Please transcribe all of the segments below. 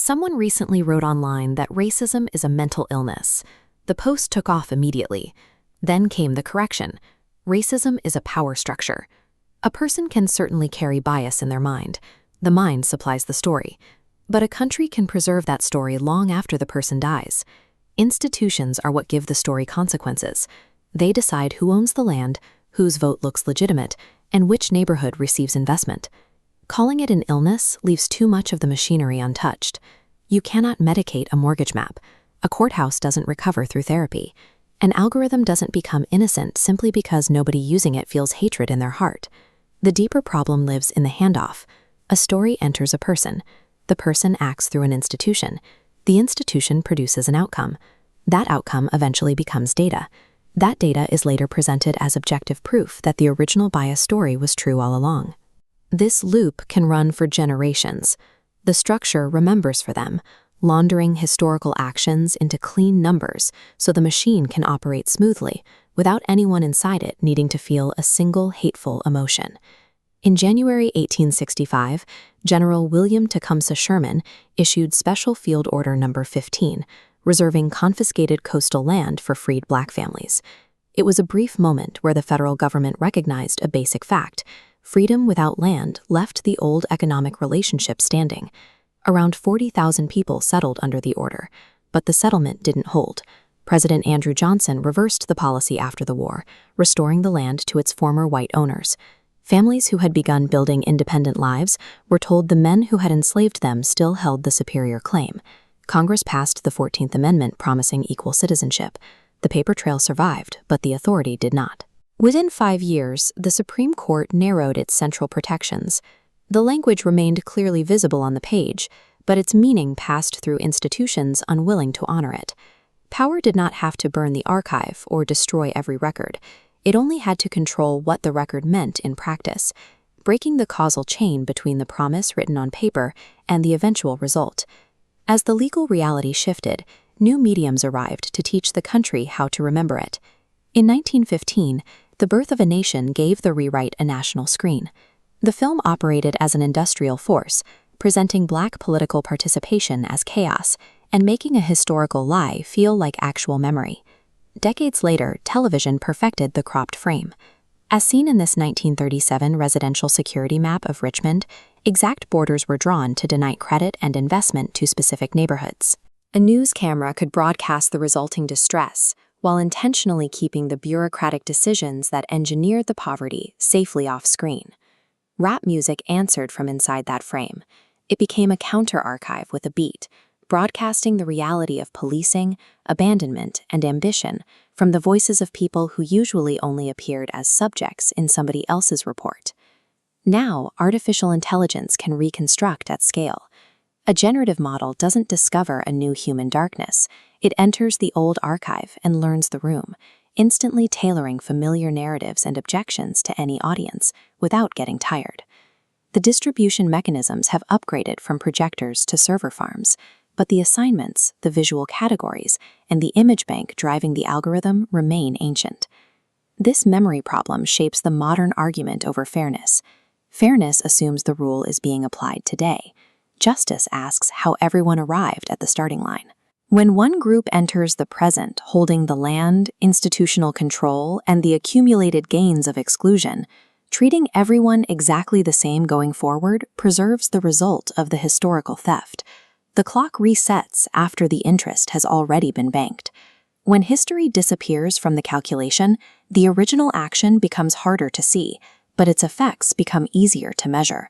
Someone recently wrote online that racism is a mental illness. The post took off immediately. Then came the correction. Racism is a power structure. A person can certainly carry bias in their mind. The mind supplies the story. But a country can preserve that story long after the person dies. Institutions are what give the story consequences. They decide who owns the land, whose vote looks legitimate, and which neighborhood receives investment. Calling it an illness leaves too much of the machinery untouched. You cannot medicate a mortgage map. A courthouse doesn't recover through therapy. An algorithm doesn't become innocent simply because nobody using it feels hatred in their heart. The deeper problem lives in the handoff. A story enters a person. The person acts through an institution. The institution produces an outcome. That outcome eventually becomes data. That data is later presented as objective proof that the original bias story was true all along. This loop can run for generations. The structure remembers for them, laundering historical actions into clean numbers so the machine can operate smoothly without anyone inside it needing to feel a single hateful emotion. In January 1865, General William Tecumseh Sherman issued Special Field Order No. 15, reserving confiscated coastal land for freed black families. It was a brief moment where the federal government recognized a basic fact. Freedom without land left the old economic relationship standing. Around 40,000 people settled under the order, but the settlement didn't hold. President Andrew Johnson reversed the policy after the war, restoring the land to its former white owners. Families who had begun building independent lives were told the men who had enslaved them still held the superior claim. Congress passed the 14th Amendment promising equal citizenship. The paper trail survived, but the authority did not. Within 5 years, the Supreme Court narrowed its central protections. The language remained clearly visible on the page, but its meaning passed through institutions unwilling to honor it. Power did not have to burn the archive or destroy every record. It only had to control what the record meant in practice, breaking the causal chain between the promise written on paper and the eventual result. As the legal reality shifted, new mediums arrived to teach the country how to remember it. In 1915, The Birth of a Nation gave the rewrite a national screen. The film operated as an industrial force, presenting black political participation as chaos and making a historical lie feel like actual memory. Decades later, television perfected the cropped frame. As seen in this 1937 residential security map of Richmond, exact borders were drawn to deny credit and investment to specific neighborhoods. A news camera could broadcast the resulting distress, while intentionally keeping the bureaucratic decisions that engineered the poverty safely off-screen. Rap music answered from inside that frame. It became a counter-archive with a beat, broadcasting the reality of policing, abandonment, and ambition from the voices of people who usually only appeared as subjects in somebody else's report. Now, artificial intelligence can reconstruct at scale. A generative model doesn't discover a new human darkness. It enters the old archive and learns the room, instantly tailoring familiar narratives and objections to any audience without getting tired. The distribution mechanisms have upgraded from projectors to server farms, but the assignments, the visual categories, and the image bank driving the algorithm remain ancient. This memory problem shapes the modern argument over fairness. Fairness assumes the rule is being applied today. Justice asks how everyone arrived at the starting line. When one group enters the present, holding the land, institutional control, and the accumulated gains of exclusion, treating everyone exactly the same going forward preserves the result of the historical theft. The clock resets after the interest has already been banked. When history disappears from the calculation, the original action becomes harder to see, but its effects become easier to measure.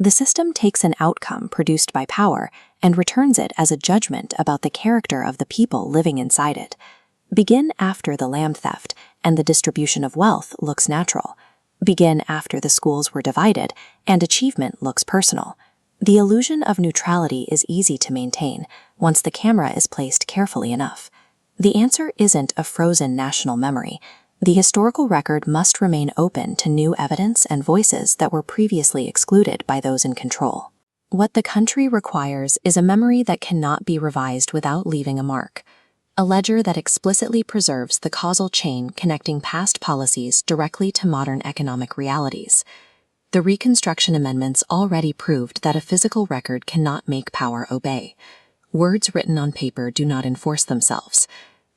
The system takes an outcome produced by power and returns it as a judgment about the character of the people living inside it. Begin after the land theft, and the distribution of wealth looks natural. Begin after the schools were divided, and achievement looks personal. The illusion of neutrality is easy to maintain once the camera is placed carefully enough. The answer isn't a frozen national memory. The historical record must remain open to new evidence and voices that were previously excluded by those in control. What the country requires is a memory that cannot be revised without leaving a mark, a ledger that explicitly preserves the causal chain connecting past policies directly to modern economic realities. The Reconstruction Amendments already proved that a physical record cannot make power obey. Words written on paper do not enforce themselves,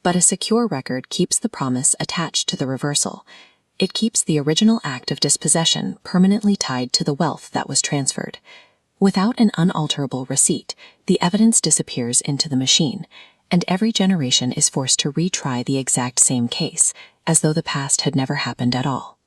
but a secure record keeps the promise attached to the reversal. It keeps the original act of dispossession permanently tied to the wealth that was transferred. Without an unalterable receipt, the evidence disappears into the machine, and every generation is forced to retry the exact same case, as though the past had never happened at all.